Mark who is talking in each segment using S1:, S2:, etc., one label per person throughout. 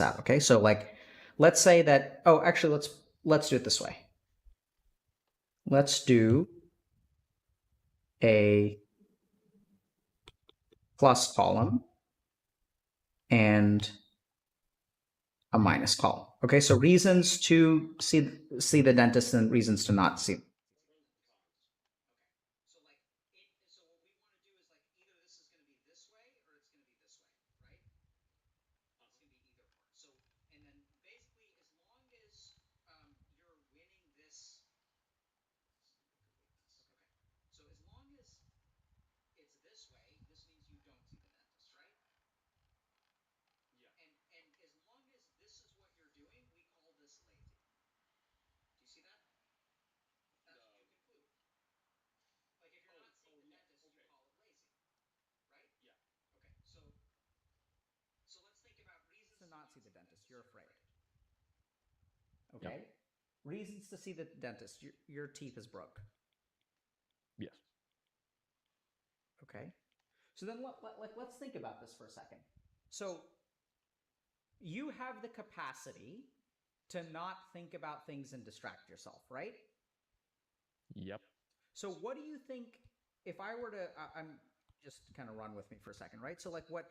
S1: out. Okay, so like, let's say that. Oh, actually, let's do it this way. Let's do a plus column and a minus column. Okay, so reasons to see the dentist and reasons to not see. To not see the dentist, you're afraid.
S2: Yeah.
S1: Okay. Reasons to see the dentist. Your teeth is broke.
S2: Yes.
S1: Okay. So then, let's think about this for a second. So you have the capacity to not think about things and distract yourself, right?
S2: Yep.
S1: So what do you think if I were to I'm just kind of run with me for a second, right? So like what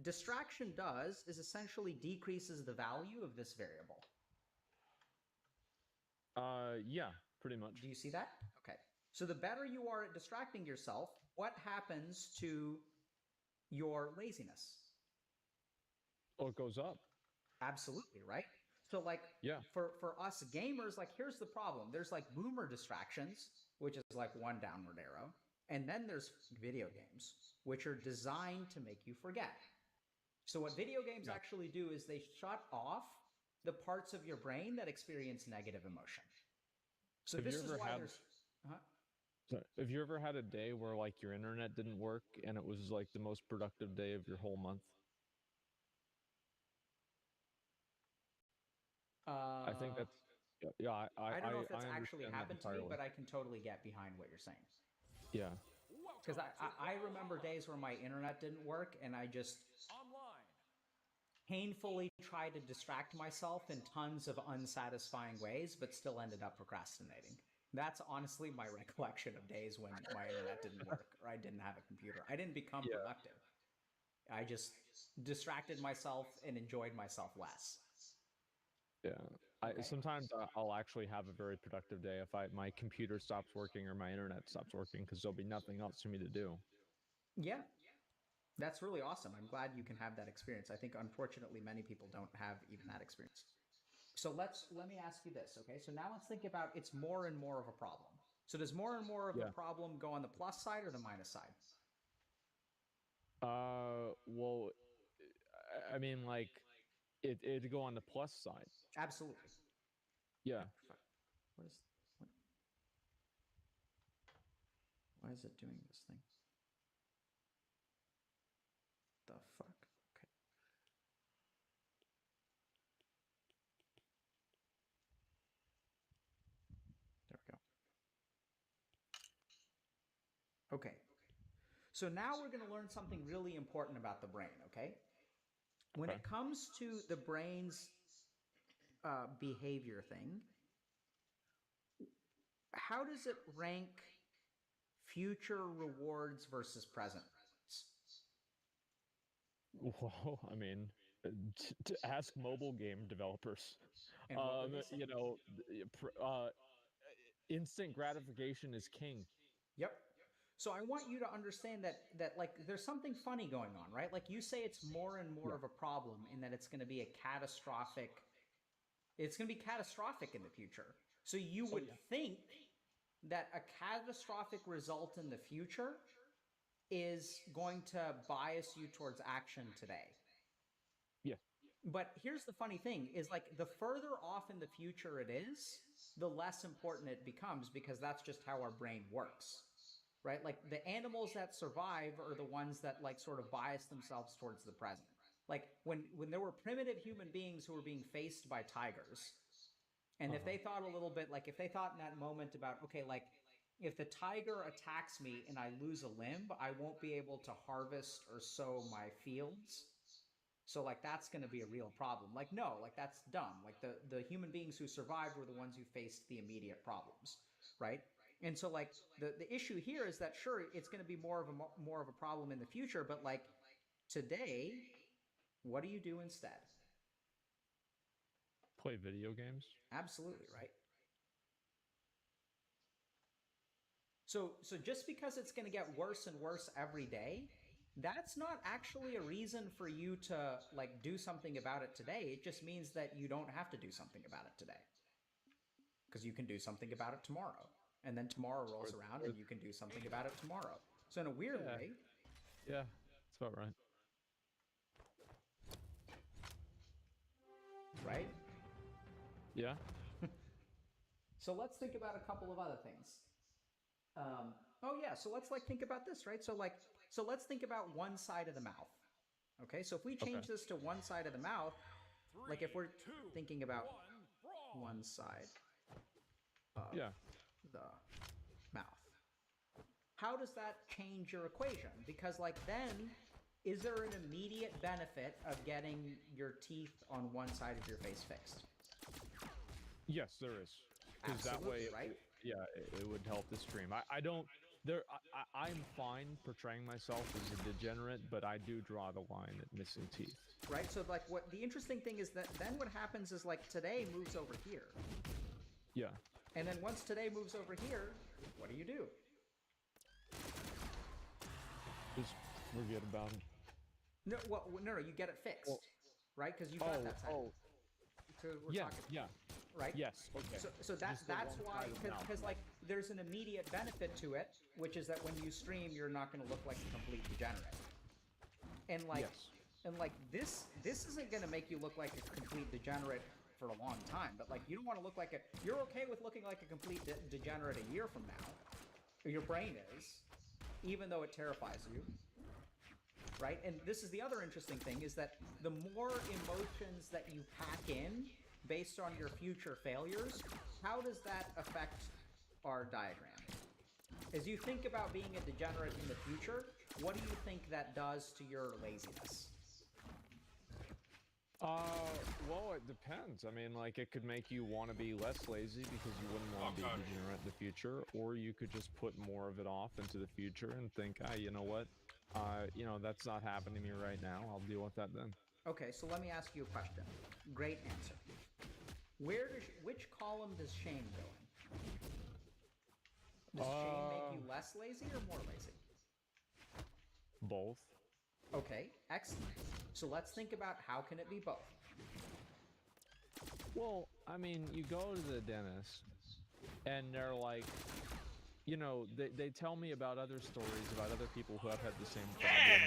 S1: distraction does is essentially decreases the value of this variable.
S2: Yeah, pretty much.
S1: Do you see that? Okay. So the better you are at distracting yourself, what happens to your laziness?
S2: Oh, it goes up.
S1: Absolutely, right? So like
S2: Yeah.
S1: for us gamers, like here's the problem. There's like boomer distractions, which is like one downward arrow, and then there's video games, which are designed to make you forget. So what video games
S2: Yeah.
S1: actually do is they shut off the parts of your brain that experience negative emotion. So
S2: Have you
S1: this is
S2: ever
S1: why
S2: had
S1: there's uh
S2: have you ever had a day where like your internet didn't work and it was like the most productive day of your whole month? I think
S1: uh
S2: that's yeah,
S1: I don't know if that's
S2: I
S1: actually
S2: understand that
S1: happened to me,
S2: entirely.
S1: but I can totally get behind what you're saying.
S2: Yeah.
S1: Because I remember days where my internet didn't work and I just painfully tried to distract myself in tons of unsatisfying ways, but still ended up procrastinating. That's honestly my recollection of days when my internet didn't work or I didn't have a computer. I didn't become
S2: Yeah.
S1: productive. I just distracted myself and enjoyed myself less.
S2: Yeah.
S1: Okay.
S2: I'll actually have a very productive day if my computer stops working or my internet stops working because there'll be nothing else for me to do.
S1: Yeah, that's really awesome. I'm glad you can have that experience. I think unfortunately many people don't have even that experience. So let me ask you this, okay? So now let's think about it's more and more of a problem. So does more and more of the
S2: Yeah.
S1: problem go on the plus side or the minus side?
S2: Well, I mean, like, it'd go on the plus side.
S1: Absolutely.
S2: Yeah.
S1: Fuck. What is what, why is it doing this thing? The fuck? Okay. There we go. Okay. So now we're going to learn something really important about the brain, okay? When
S2: Okay.
S1: it comes to the brain's behavior thing, how does it rank future rewards versus present rewards?
S2: Well, I mean, to ask mobile game developers,
S1: And what would they say?
S2: you know, instant gratification is king.
S1: Yep. So I want you to understand that like there's something funny going on, right? Like you say it's more and more
S2: Yeah.
S1: of a problem in that it's going to be catastrophic in the future. So you
S2: Oh
S1: would
S2: yeah.
S1: think that a catastrophic result in the future is going to bias you towards action today.
S2: Yeah.
S1: But here's the funny thing is like the further off in the future it is, the less important it becomes because that's just how our brain works. Right? Like the animals that survive are the ones that like sort of bias themselves towards the present. Like when there were primitive human beings who were being faced by tigers, and if
S2: Uh-huh.
S1: they thought a little bit like if they thought in that moment about okay, like if the tiger attacks me and I lose a limb, I won't be able to harvest or sow my fields. So like that's going to be a real problem. Like no, like that's dumb. Like the human beings who survived were the ones who faced the immediate problems, right? And so like the issue here is that sure it's going to be more of a problem in the future, but like today, what do you do instead?
S2: Play video games.
S1: Absolutely, right? So just because it's going to get worse and worse every day, that's not actually a reason for you to like do something about it today. It just means that you don't have to do something about it today because you can do something about it tomorrow. And then tomorrow rolls around
S2: Or
S1: and you can do something about it tomorrow. So in a weird
S2: yeah,
S1: way,
S2: yeah, that's about right.
S1: right?
S2: Yeah.
S1: So let's think about a couple of other things. Oh yeah, so let's like think about this, right? So let's think about one side of the mouth. Okay, so if we
S2: Okay.
S1: change this to one side of the mouth, like if we're thinking about
S3: Brawl.
S1: one side of
S2: Yeah.
S1: the mouth, how does that change your equation? Because like then, is there an immediate benefit of getting your teeth on one side of your face fixed?
S2: Yes, there is. Because that way,
S1: Absolutely, right?
S2: yeah, it would help the stream. I don't. I'm fine portraying myself as a degenerate, but I do draw the line at missing teeth.
S1: Right? So like what the interesting thing is that then what happens is like today moves over here.
S2: Yeah.
S1: And then once today moves over here, what do?
S2: Just forget about it.
S1: No, well, no, you get it fixed,
S2: Well,
S1: right? Because you got that side.
S2: oh,
S1: So we're
S2: yeah,
S1: talking,
S2: yeah,
S1: right?
S2: yes, okay.
S1: So
S2: Just the
S1: that's
S2: one
S1: why,
S2: side of the mouth.
S1: because like there's an immediate benefit to it, which is that when you stream, you're not going to look like a complete degenerate. And like,
S2: Yes.
S1: and like this isn't going to make you look like a complete degenerate for a long time. But like you don't want to look like a. You're okay with looking like a complete degenerate a year from now. Your brain is, even though it terrifies you. Right? And this is the other interesting thing is that the more emotions that you pack in based on your future failures, how does that affect our diagram? As you think about being a degenerate in the future, what do you think that does to your laziness?
S2: Well, it depends. I mean, like, it could make you want to be less lazy because you wouldn't want to be a degenerate in the future, or you could just put more of it off into the future and think, ah, you know what? That's not happening to me right now. I'll deal with that then.
S1: Okay, so let me ask you a question. Great answer. Which column does shame go in? Does shame make you less lazy or more lazy?
S2: Both.
S1: Okay, excellent. So let's think about how can it be both?
S2: Well, I mean, you go to the dentist, and they're like, they tell me about other stories about other people who have had the same problem.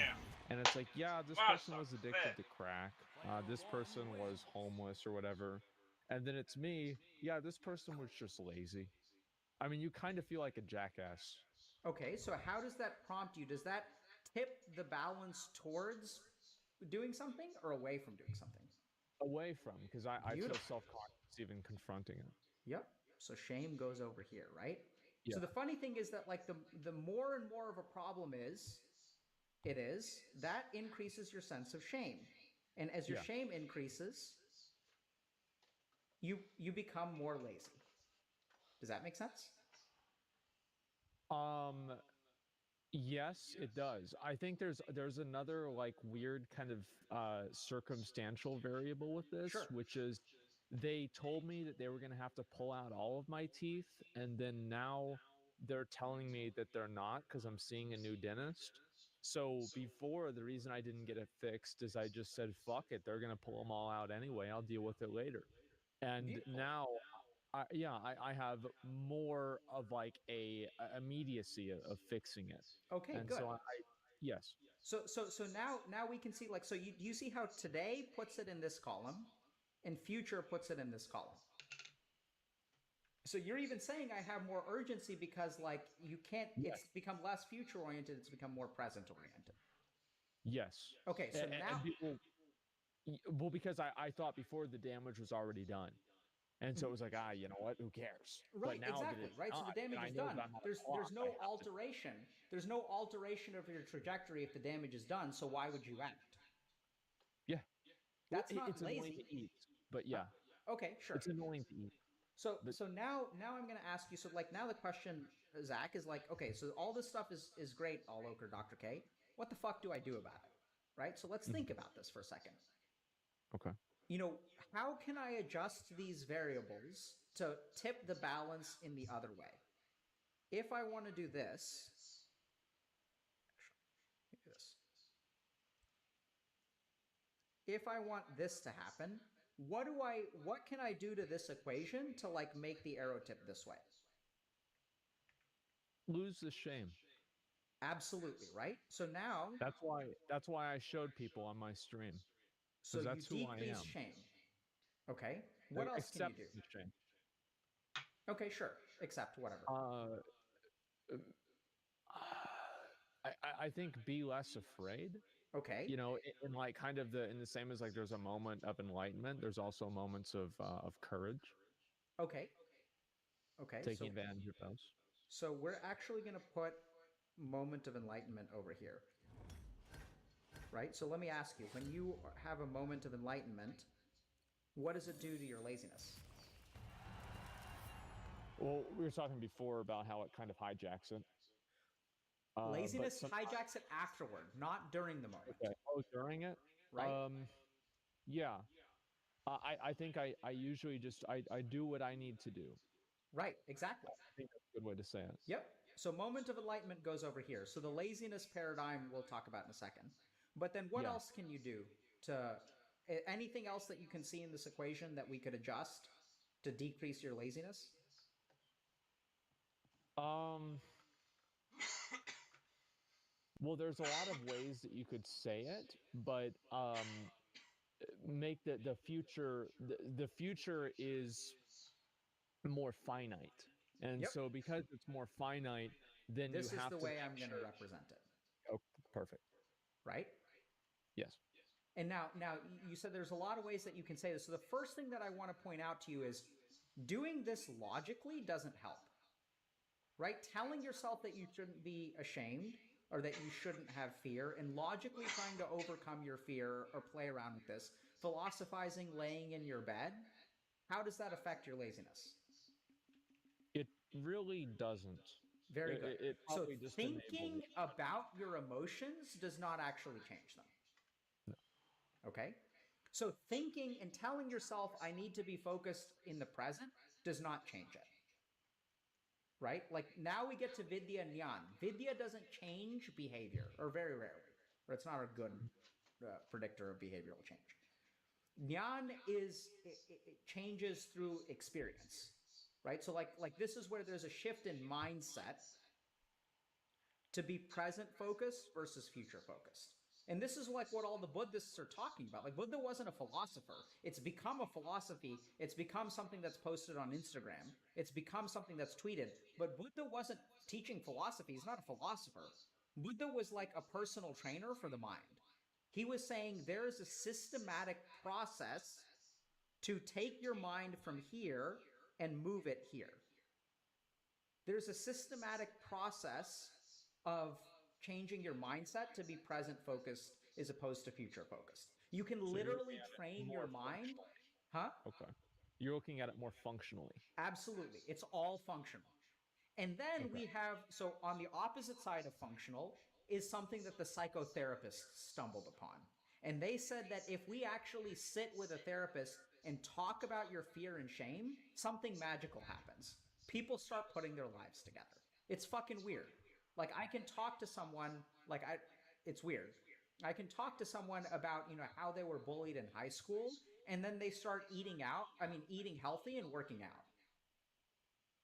S2: And it's like, yeah, this person was addicted to crack. This person was homeless or whatever. And then it's me. Yeah, this person was just lazy. I mean, you kind of feel like a jackass.
S1: Okay, so how does that prompt you? Does that tip the balance towards doing something or away from doing something?
S2: Away from, because I feel
S1: Beautiful.
S2: self-conscious even confronting it.
S1: Yep. So shame goes over here, right?
S2: Yeah.
S1: So the funny thing is that like the more and more of a problem that increases your sense of shame. And as your
S2: Yeah.
S1: shame increases, you become more lazy. Does that make sense?
S2: Yes, it does. I think there's another like weird kind of circumstantial variable with this,
S1: Sure.
S2: which is they told me that they were going to have to pull out all of my teeth, and then now they're telling me that they're not because I'm seeing a new dentist. So before, the reason I didn't get it fixed is I just said, fuck it, they're going to pull them all out anyway. I'll deal with it later. And
S1: Beautiful.
S2: now I have more of like a immediacy of fixing it.
S1: Okay,
S2: And
S1: good.
S2: so yes.
S1: So now we can see like so you see how today puts it in this column and future puts it in this column. So you're even saying I have more urgency because like you can't it's become less future oriented, it's become more present oriented.
S2: Yes.
S1: Okay, so now
S2: well, because I thought before the damage was already done. And so it was like, you know what? Who cares?
S1: right,
S2: But now that
S1: exactly,
S2: it's
S1: right? So the
S2: not, and
S1: damage
S2: I
S1: is
S2: know
S1: done.
S2: that I'm on a
S1: There's
S2: clock, I
S1: no
S2: have to.
S1: alteration. There's no alteration of your trajectory if the damage is done, so why would you act?
S2: Yeah. Well,
S1: That's not
S2: it's annoying to
S1: lazy.
S2: eat, but yeah,
S1: Okay, sure.
S2: it's annoying to eat. But
S1: So now I'm gonna ask you. So like now the question, Zach, is like, okay, so all this stuff is great, all Oak or Dr. K. What the fuck do I do about it? Right. So let's think about this for a second.
S2: okay.
S1: How can I adjust these variables to tip the balance in the other way? If I want to do this, this. If I want this to happen, what can I do to this equation to like make the arrow tip this way?
S2: Lose the shame.
S1: Absolutely, right? So now,
S2: That's why I showed people on my stream,
S1: so
S2: because
S1: you
S2: that's who I
S1: decrease
S2: am.
S1: shame. Okay. What else can you
S2: Accept
S1: do?
S2: the shame.
S1: Okay, sure. Accept whatever.
S2: Uh, I think be less afraid.
S1: Okay.
S2: In like kind of the same as like there's a moment of enlightenment, there's also moments of courage,
S1: Okay. Okay.
S2: taking advantage of those.
S1: So we're actually going to put moment of enlightenment over here. Right? So let me ask you, when you have a moment of enlightenment, what does it do to your laziness?
S2: Well, we were talking before about how it kind of hijacks it.
S1: Laziness hijacks it afterward, not during the moment.
S2: Okay. Oh, during it?
S1: Right?
S2: Yeah. I think I usually just I do what I need to do.
S1: Right, exactly.
S2: I think that's a good way to say it.
S1: Yep. So moment of enlightenment goes over here. So the laziness paradigm we'll talk about in a second. But then what
S2: Yeah.
S1: else can you do to anything else that you can see in this equation that we could adjust to decrease your laziness?
S2: Well, there's a lot of ways that you could say it, but make the future the future is more finite. And
S1: Yep.
S2: so because it's more finite, then you
S1: This is
S2: have
S1: the
S2: to
S1: way
S2: make
S1: I'm going to
S2: sure.
S1: represent it.
S2: Oh, perfect.
S1: Right?
S2: Yes.
S1: And now you said there's a lot of ways that you can say this. So the first thing that I want to point out to you is doing this logically doesn't help. Right? Telling yourself that you shouldn't be ashamed or that you shouldn't have fear and logically trying to overcome your fear or play around with this, philosophizing, laying in your bed, how does that affect your laziness?
S2: It really doesn't.
S1: Very good.
S2: It
S1: So
S2: probably just
S1: thinking
S2: enables.
S1: about your emotions does not actually change them.
S2: No.
S1: Okay? So thinking and telling yourself I need to be focused in the present does not change it. Right? Like now we get to Vidya and Jnana. Vidya doesn't change behavior, or very rarely, or it's not a good predictor of behavioral change. Jnana it changes through experience, right? So like this is where there's a shift in mindset to be present focused versus future focused. And this is like what all the Buddhists are talking about. Like Buddha wasn't a philosopher. It's become a philosophy. It's become something that's posted on Instagram. It's become something that's tweeted. But Buddha wasn't teaching philosophy. He's not a philosopher. Buddha was like a personal trainer for the mind. He was saying there is a systematic process to take your mind from here and move it here. There's a systematic process of changing your mindset to be present focused as opposed to future focused. You can literally train your mind. Huh?
S2: Okay. You're looking at it more functionally.
S1: Absolutely. It's all functional. And then
S2: Okay.
S1: we have, so on the opposite side of functional is something that the psychotherapists stumbled upon. And they said that if we actually sit with a therapist and talk about your fear and shame, something magical happens. People start putting their lives together. It's fucking weird. Like I can talk to someone, it's weird. I can talk to someone about, how they were bullied in high school, and then they start eating healthy and working out.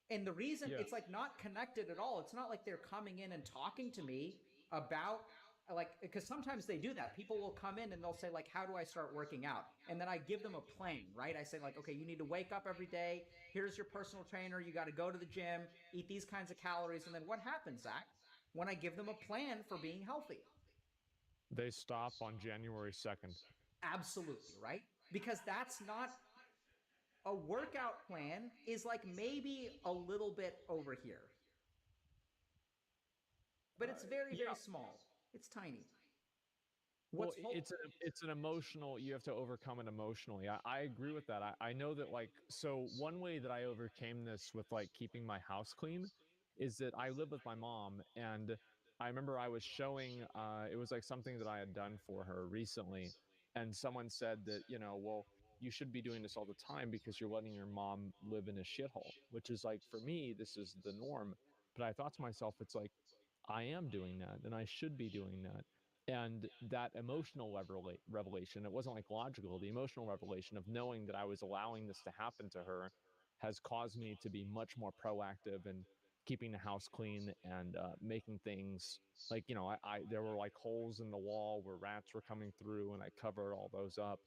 S1: And the reason
S2: Yeah.
S1: it's like not connected at all, it's not like they're coming in and talking to me about because sometimes they do that. People will come in and they'll say like, how do I start working out? And then I give them a plan, right? I say like, okay, you need to wake up every day. Here's your personal trainer. You got to go to the gym, eat these kinds of calories. And then what happens, Zach, when I give them a plan for being healthy?
S2: They stop on January 2nd.
S1: Absolutely, right? Because that's not a workout plan is like maybe a little bit over here. But it's very, very small. It's tiny.
S2: Well,
S1: What's hope?
S2: it's an emotional. You have to overcome it emotionally. I agree with that. I know that like so one way that I overcame this with like keeping my house clean is that I live with my mom, and I remember I was showing it was like something that I had done for her recently, and someone said that, you know, well, you should be doing this all the time because you're letting your mom live in a shithole, which is like for me this is the norm. But I thought to myself, it's like I am doing that and I should be doing that. And that emotional revelation, it wasn't like logical, the emotional revelation of knowing that I was allowing this to happen to her has caused me to be much more proactive in keeping the house clean and making things like, you know, there were like holes in the wall where rats were coming through, and I covered all those up,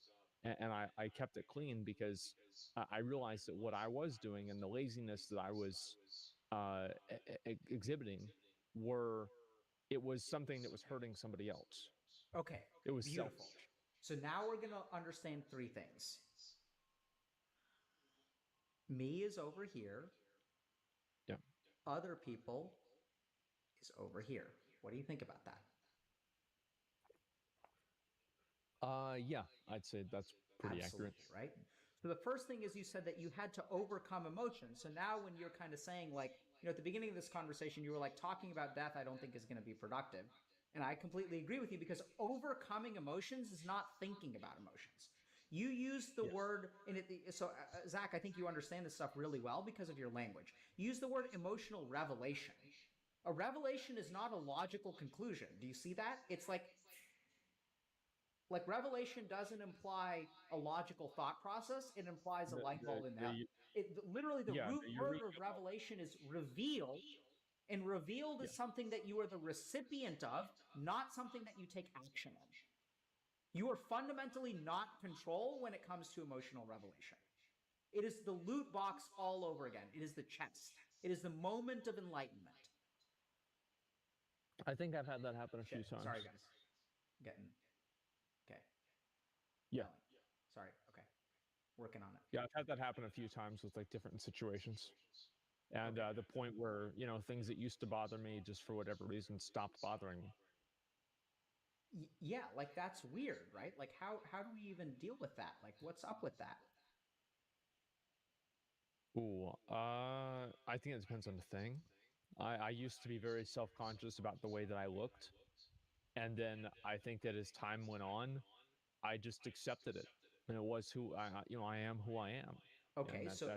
S2: and I kept it clean because I realized that what I was doing and the laziness that I was exhibiting were it was something that was hurting somebody else.
S1: Okay,
S2: It was
S1: beautiful.
S2: selfish.
S1: So now we're going to understand three things. Me is over here,
S2: Yeah.
S1: other people is over here. What do you think about that?
S2: Yeah, I'd say that's pretty accurate.
S1: Absolutely, right? So the first thing is you said that you had to overcome emotion. So now when you're kind of saying like, at the beginning of this conversation, you were like talking about death, I don't think is going to be productive. And I completely agree with you because overcoming emotions is not thinking about emotions. You use the
S2: Yes.
S1: word in it. So, Zach, I think you understand this stuff really well because of your language. You use the word emotional revelation. A revelation is not a logical conclusion. Do you see that? It's like revelation doesn't imply a logical thought process. It implies a light bulb in that. It literally the
S2: Yeah,
S1: root
S2: the
S1: word
S2: eureka
S1: of
S2: moment.
S1: revelation is revealed, and revealed
S2: Yeah.
S1: is something that you are the recipient of, not something that you take action on. You are fundamentally not control when it comes to emotional revelation. It is the loot box all over again. It is the chest. It is the moment of enlightenment.
S2: I think I've had that happen a few
S1: Shit. Sorry,
S2: times.
S1: guys. Getting okay.
S2: Yeah.
S1: Yelling. Sorry. Okay. Working on it.
S2: Yeah, I've had that happen a few times with like different situations. And
S1: Okay.
S2: the point where, you know, things that used to bother me just for whatever reason stopped bothering me.
S1: Yeah, like that's weird, right? Like how do we even deal with that? Like what's up with that?
S2: Ooh, I think it depends on the thing. I used to be very self-conscious about the way that I looked. And then I think that as time went on, I just accepted it. And it was who you know, I am who I am. And
S1: Okay,
S2: that's all there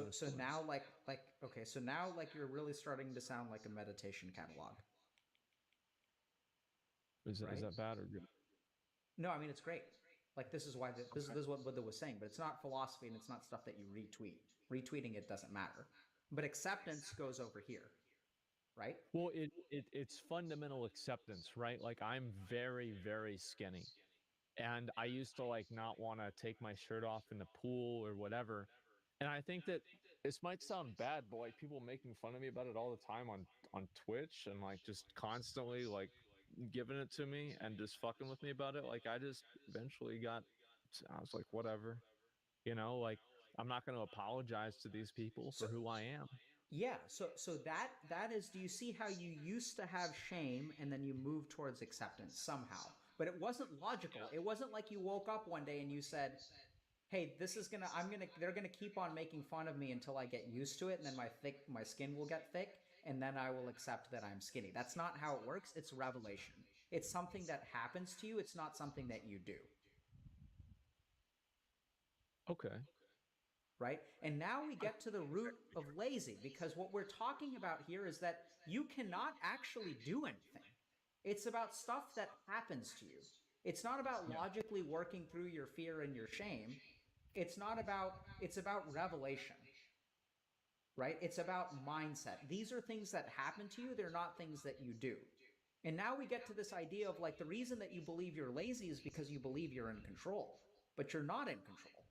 S2: is
S1: so
S2: to it.
S1: now like okay, so now like you're really starting to sound like a meditation catalog,
S2: Is
S1: right?
S2: that bad or good?
S1: No, I mean it's great. Like this is why this is what Buddha was saying, but it's not philosophy and it's not stuff that you retweet. Retweeting it doesn't matter. But acceptance goes over here, right?
S2: Well, it's fundamental acceptance, right? Like I'm very, very skinny. And I used to like not want to take my shirt off in the pool or whatever. And I think that this might sound bad, but like people making fun of me about it all the time on Twitch and like just constantly like giving it to me and just fucking with me about it. Like I just eventually got I was like whatever. You know, like I'm not going to apologize to these people
S1: So
S2: for who I am.
S1: yeah, so that is, do you see how you used to have shame and then you moved towards acceptance somehow? But it wasn't logical. It wasn't like you woke up one day and you said, "Hey, this is going to they're going to keep on making fun of me until I get used to it and then my skin will get thick and then I will accept that I'm skinny." That's not how it works. It's revelation. It's something that happens to you. It's not something that you do.
S2: Okay.
S1: Right? And now we get to the root of lazy because what we're talking about here is that you cannot actually do anything. It's about stuff that happens to you. It's not about
S2: Yeah.
S1: logically working through your fear and your shame. It's about revelation, right? It's about mindset. These are things that happen to you, they're not things that you do. And now we get to this idea of like the reason that you believe you're lazy is because you believe you're in control, but you're not in control.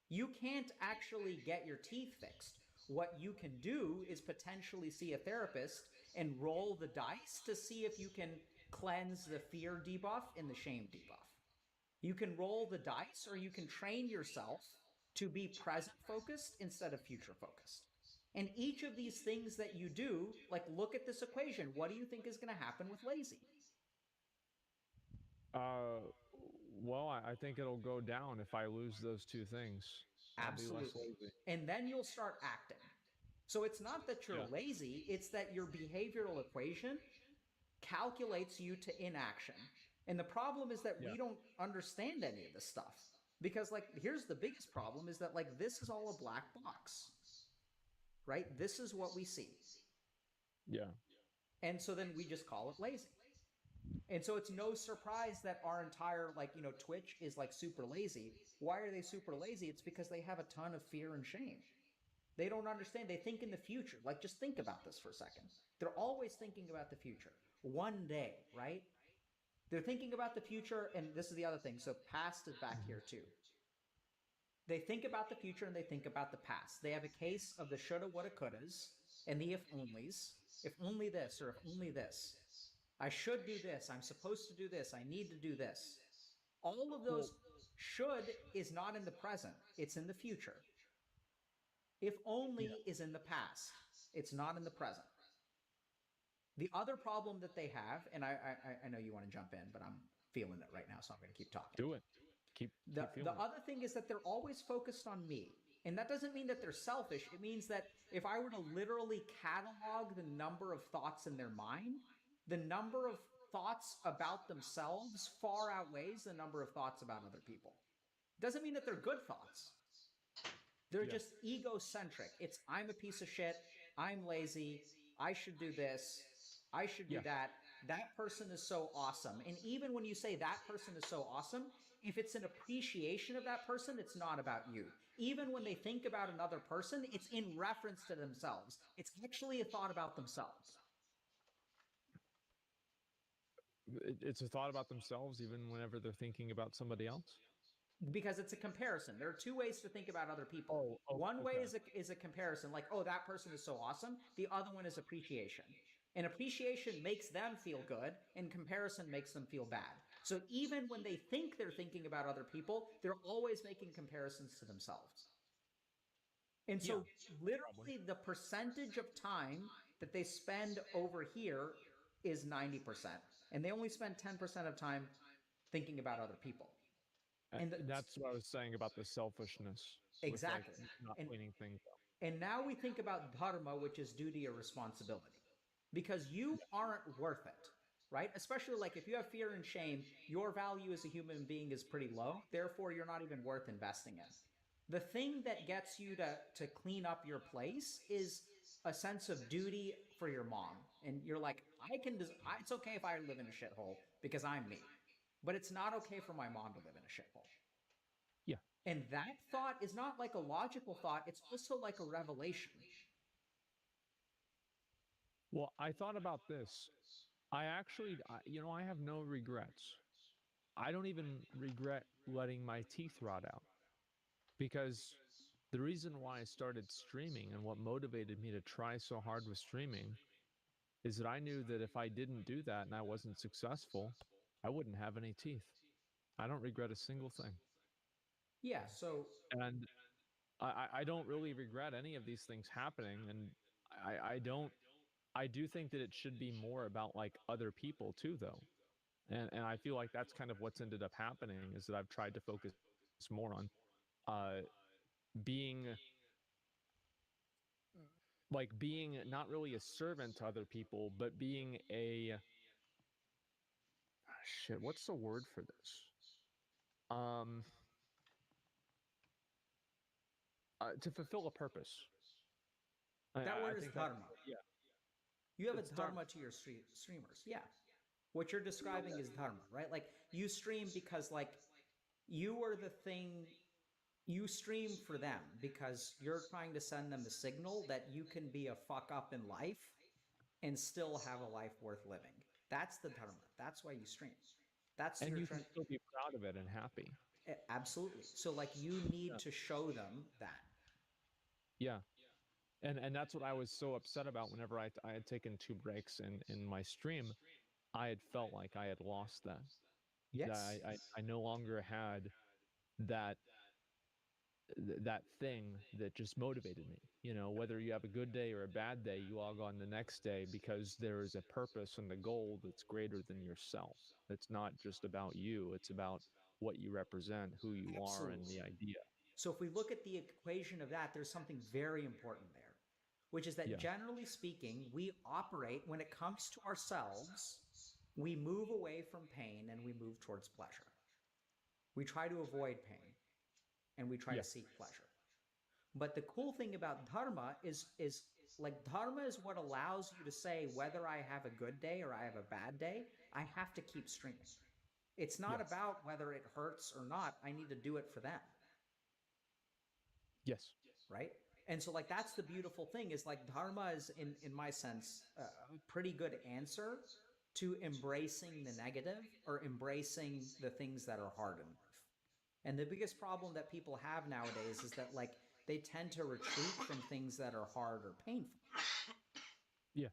S1: You can't actually get your teeth fixed. What you can do is potentially see a therapist and roll the dice to see if you can cleanse the fear debuff and the shame debuff. You can roll the dice or you can train yourself to be present focused instead of future focused. And each of these things that you do, like look at this equation. What do you think is going to happen with lazy?
S2: Uh, well, I think it'll go down if I lose those two things. I'll be less
S1: Absolutely.
S2: lazy.
S1: And then you'll start acting. So it's not that you're
S2: Yeah.
S1: lazy, it's that your behavioral equation calculates you to inaction. And the problem is that
S2: Yeah.
S1: we don't understand any of this stuff. Because, like, here's the biggest problem is that, like, this is all a black box, right? This is what we see.
S2: Yeah.
S1: And so then we just call it lazy. And so it's no surprise that our entire, like, Twitch is like super lazy. Why are they super lazy? It's because they have a ton of fear and shame. They don't understand. They think in the future. Like, just think about this for a second. They're always thinking about the future. One day, right? They're thinking about the future, and this is the other thing. So past is back here too. They think about the future and they think about the past. They have a case of the shoulda, woulda, couldas, and the if onlys. If only this, or if only this. I should do this. I'm supposed to do this. I need to do this. All of those should is not in the present, it's in the future. If
S2: Yeah.
S1: only is in the past, it's not in the present. The other problem that they have, and I know you want to jump in, but I'm feeling it right now, so I'm going to keep talking.
S2: Do it. Keep
S1: The
S2: feeling it.
S1: other thing is that they're always focused on me. And that doesn't mean that they're selfish. It means that if I were to literally catalog the number of thoughts in their mind, the number of thoughts about themselves far outweighs the number of thoughts about other people. Doesn't mean that they're good thoughts. They're
S2: Yeah.
S1: just egocentric. It's I'm a piece of shit. I'm lazy. I should do this. I should do
S2: Yeah.
S1: that. That person is so awesome. And even when you say that person is so awesome, if it's an appreciation of that person, it's not about you. Even when they think about another person, it's in reference to themselves. It's actually a thought about themselves.
S2: It's a thought about themselves, even whenever they're thinking about somebody else.
S1: Because it's a comparison. There are two ways to think about other people.
S2: Oh,
S1: One way
S2: okay.
S1: is a comparison, like, oh, that person is so awesome. The other one is appreciation. And appreciation makes them feel good, and comparison makes them feel bad. So even when they think they're thinking about other people, they're always making comparisons to themselves. And
S2: Yeah.
S1: so, literally, the percentage of time that they spend over here is 90%. And they only spend 10% of time thinking about other people. And
S2: That's what I was saying about the selfishness with like
S1: exactly.
S2: not
S1: And
S2: cleaning things up.
S1: And now we think about dharma, which is duty or responsibility, because you aren't worth it, right? Especially like if you have fear and shame, your value as a human being is pretty low. Therefore, you're not even worth investing in. The thing that gets you to clean up your place is a sense of duty for your mom. And you're like, it's okay if I live in a shithole because I'm me, but it's not okay for my mom to live in a shithole.
S2: Yeah.
S1: And that thought is not like a logical thought, it's also like a revelation.
S2: Well, I thought about this. I actually, I have no regrets. I don't even regret letting my teeth rot out because the reason why I started streaming and what motivated me to try so hard with streaming is that I knew that if I didn't do that and I wasn't successful, I wouldn't have any teeth. I don't regret a single thing.
S1: Yeah, so
S2: And I don't really regret any of these things happening. And I don't, I do think that it should be more about like other people too, though. And I feel like that's kind of what's ended up happening is that I've tried to focus more on uh, being being not really a servant to other people, but being a shit. What's the word for this? Um, to fulfill a purpose.
S1: that
S2: I
S1: word is
S2: think that
S1: dharma.
S2: yeah,
S1: You have a
S2: it's dharma.
S1: dharma to your streamers. Yeah. What you're describing is dharma, right? Like you stream because like you are the thing you stream for them because you're trying to send them a signal that you can be a fuck up in life and still have a life worth living. That's the dharma. That's why you stream. That's
S2: And
S1: your
S2: you can still be proud of it and happy.
S1: absolutely. So like you need
S2: Yeah.
S1: to show them that.
S2: Yeah. And that's what I was so upset about whenever I had taken two breaks in my stream. I had felt like I had lost that. That
S1: Yes.
S2: I no longer had that that thing that just motivated me. You know, whether you have a good day or a bad day, you log on the next day because there is a purpose and a goal that's greater than yourself. It's not just about you, it's about what you represent, who you are, and
S1: Absolutely.
S2: the idea.
S1: So if we look at the equation of that, there's something very important there, which is that
S2: Yeah.
S1: generally speaking, we operate when it comes to ourselves, we move away from pain and we move towards pleasure. We try to avoid pain and we try
S2: Yeah.
S1: to seek pleasure. But the cool thing about dharma is like dharma is what allows you to say whether I have a good day or I have a bad day, I have to keep streaming. It's not
S2: Yes.
S1: about whether it hurts or not. I need to do it for them.
S2: Yes.
S1: Right? And so like that's the beautiful thing is like dharma is in my sense a pretty good answer to embracing the negative or embracing the things that are hard in life. And the biggest problem that people have nowadays is that like they tend to retreat from things that are hard or painful.
S2: Yeah.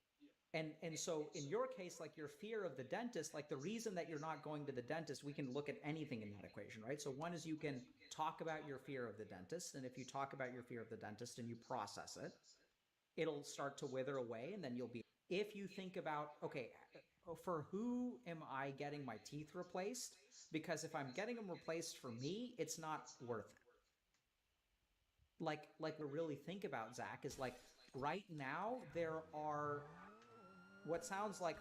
S1: And so in your case, like your fear of the dentist, like the reason that you're not going to the dentist, we can look at anything in that equation, right? So one is you can talk about your fear of the dentist, and if you talk about your fear of the dentist and you process it, it'll start to wither away, and then you'll be. If you think about, okay, for who am I getting my teeth replaced? Because if I'm getting them replaced for me, it's not worth it. Like we really think about, Zach, is like right now there are what sounds like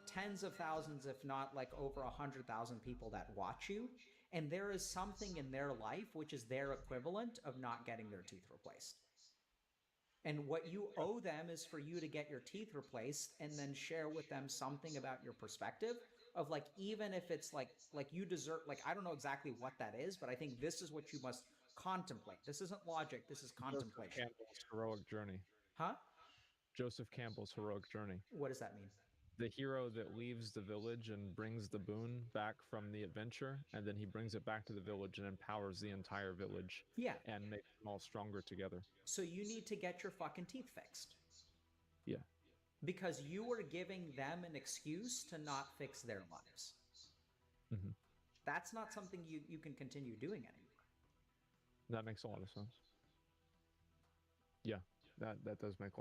S1: tens of thousands, if not like over 100,000 people that watch you. And there is something in their life which is their equivalent of not getting their teeth replaced. And what you owe them is for you to get your teeth replaced and then share with them something about your perspective of like, even if it's like you deserve, like, I don't know exactly what that is, but I think this is what you must contemplate. This isn't logic. This is
S2: Joseph
S1: contemplation.
S2: Campbell's heroic journey.
S1: Huh?
S2: Joseph Campbell's heroic journey.
S1: What does that mean?
S2: The hero that leaves the village and brings the boon back from the adventure, and then he brings it back to the village and empowers the entire village
S1: Yeah.
S2: and makes them all stronger together.
S1: So you need to get your fucking teeth fixed.
S2: Yeah.
S1: Because you are giving them an excuse to not fix their lives.
S2: Mm-hmm.
S1: That's not something you can continue doing anymore.
S2: That makes a lot of sense. Yeah, that does make